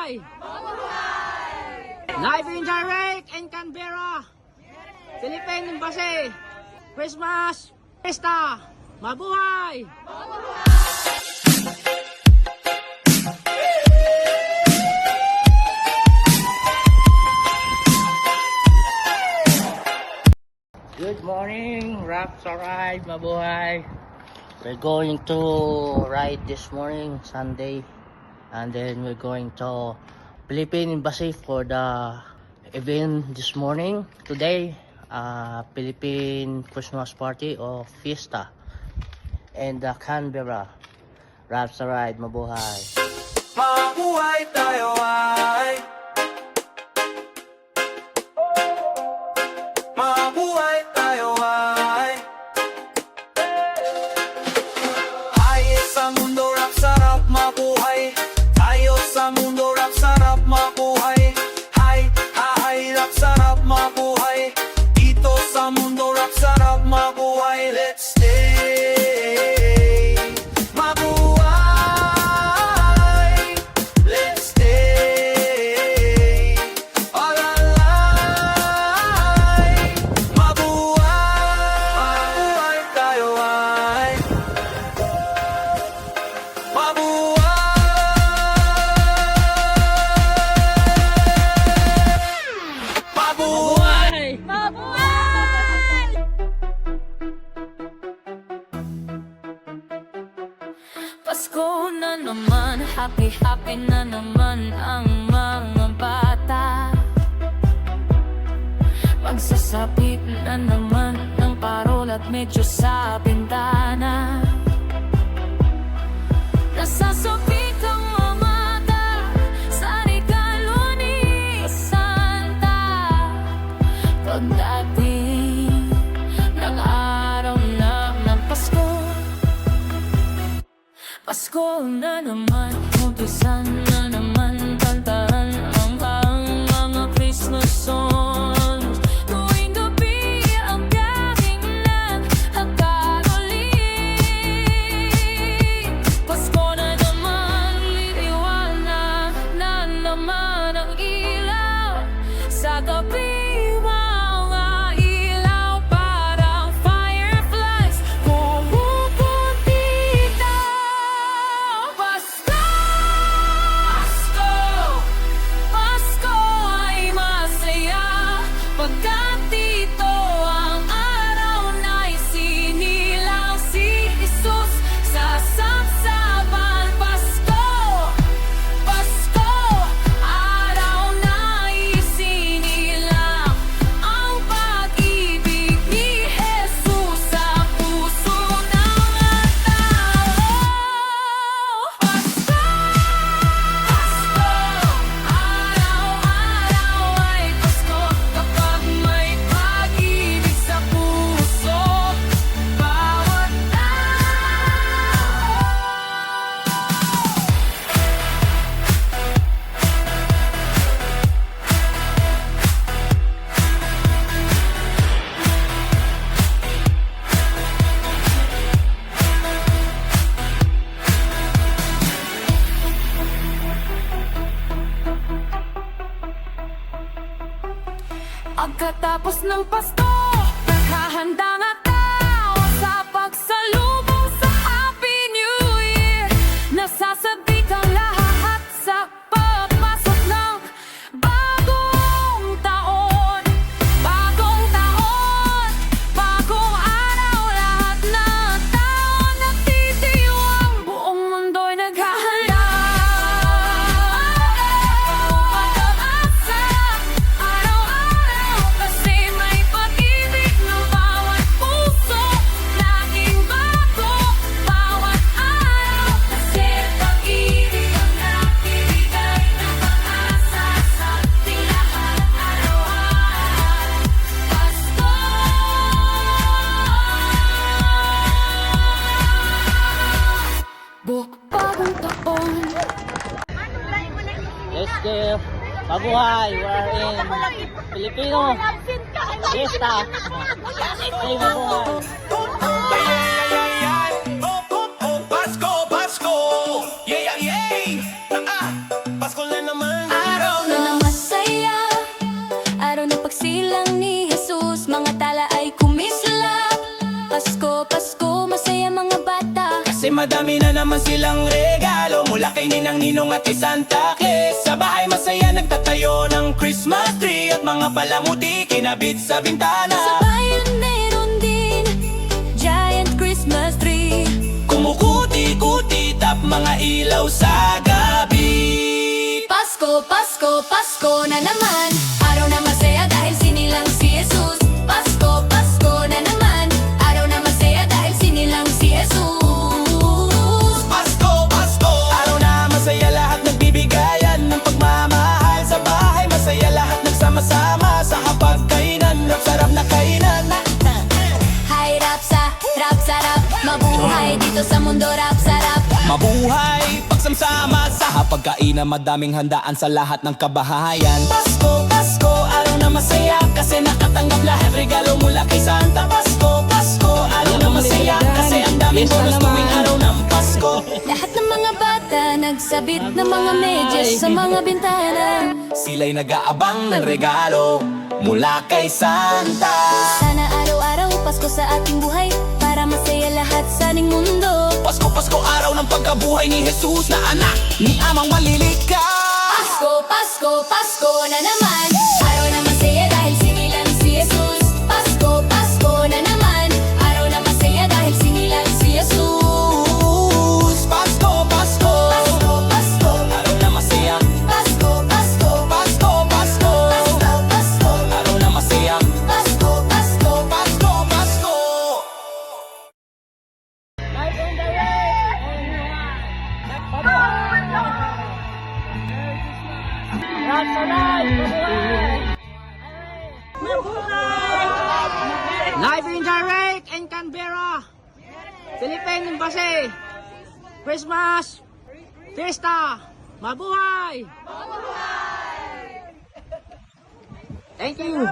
Mabuhay! Live in direct in Canberra, Philippine Embassy, Christmas Fiesta, Mabuhay! Good morning, Raps arrived, Mabuhay. We're going to ride this morning, Sunday, and then we're going to Philippine Embassy for the event this morning. Today, Philippine Christmas party or Fiesta, and Canberra. Raps arrived, Mabuhay. Mabuhay tayo ay mabuhay tayo ay ayos sa mundo, rap sarap mabuhay. Ayos sa mundo, rap sarap mabuhay. Hay, hay, rap sarap mabuhay. Dito sa mundo, rap sarap mabuhay. Let's stay mabuhay. Let's stay alalay. Mabuhay, mabuhay tayo ay mabuhay. Mabuhay! Pasko na naman, happy happy na naman ang mga bata. Magsasabit na naman ng parol at medyo sa bintana. Nasasabit ang mga mata sa regalo ni Santa. Pagdating ng araw na ng Pasko, Pasko na naman, umpisan na naman, kantahan ang mga Christmas songs. Tuwing gabi ang galing na hagkarolin. Pasko na naman, liliwanag na naman ang ilaw sa gabi. Mga ilaw parang fireflies pumupuntita. Pasko, Pasko, Pasko ay masaya pagkat dito ang araw na isinilang si Jesus sa sapsapan. Pasko, Pasko, araw na isinilang ang pag-ibig ni Jesus sa puso ng mga tao. Pasko, Pasko, araw-araw ay Pasko kapag may pag-ibig sa puso bawat tao. Pagkatapos ng Pasko, naghahanda nga tao sa pagsalubong sa Happy New Year. Nasasabit ang lahat sa pagpasok ng bagong taon. Bagong taon, bagong araw, lahat ng tao nagtitiwang, buong mundo'y naghahanda. Pag-asa, araw-araw, kasi may pag-ibig ng bawat puso. Laging bago, bawat araw, kasi pag-ibig ang nagbibigay ng pag-asa sa ating lahat. Araw-araw, Pasko. Bagong taon. Let's go! Mabuhay! We're in Filipino Fiesta. Hey, Mabuhay! Pasko, Pasko, yeah, yeah, yeah. Pasko na naman. madami na naman silang regalo mula kay Ninang Ninong at kay Santa Claus. Sa bahay masaya nagtatayo ng Christmas tree at mga palamuti kinabit sa bintana. Sa bayan meron din giant Christmas tree. Kumukuti-kuti tap mga ilaw sa gabi. Pasko, Pasko, Pasko na naman. Araw na masaya dahil sinilang si Jesus. Pasko, Pasko na naman. Araw na masaya dahil sinilang si Jesus. Pasko, Pasko, araw na masaya lahat nagbibigayan ng pagmamahal. Sa bahay masaya lahat nagsama-sama sa hapagkainan. Rap-sarap na kainan. Hi, rap sarap. Mabuhay dito sa mundo, rap sarap. Mabuhay, pagsamsama sa hapagkainan, madaming handaan sa lahat ng kabahayan. Pasko, Pasko, araw na masaya kasi nakatanggap lahat regalo mula kay Santa. Pasko, Pasko, araw na masaya kasi ang daming bonus tuwing araw ng Pasko. Lahat ng mga bata nagsabit ng mga medyas sa mga bintana. Sila'y nag-aabang ng regalo mula kay Santa. Sana araw-araw Pasko sa ating buhay para masaya lahat sa ating mundo. Pasko, Pasko, araw ng pagkabuhay ni Jesus na anak ni Amang Malilikha. Pasko, Pasko, Pasko na naman. Araw na masaya dahil sinilang si Jesus. Pasko, Pasko na naman. Araw na masaya dahil sinilang si Jesus. Pasko, Pasko, Pasko, Pasko, araw na masaya. Pasko, Pasko, Pasko, Pasko, Pasko, Pasko, araw na masaya. Pasko, Pasko. Pasko, Pasko. Live in direct in Canberra, Philippine Embassy. Christmas Fiesta. Mabuhay! Thank you.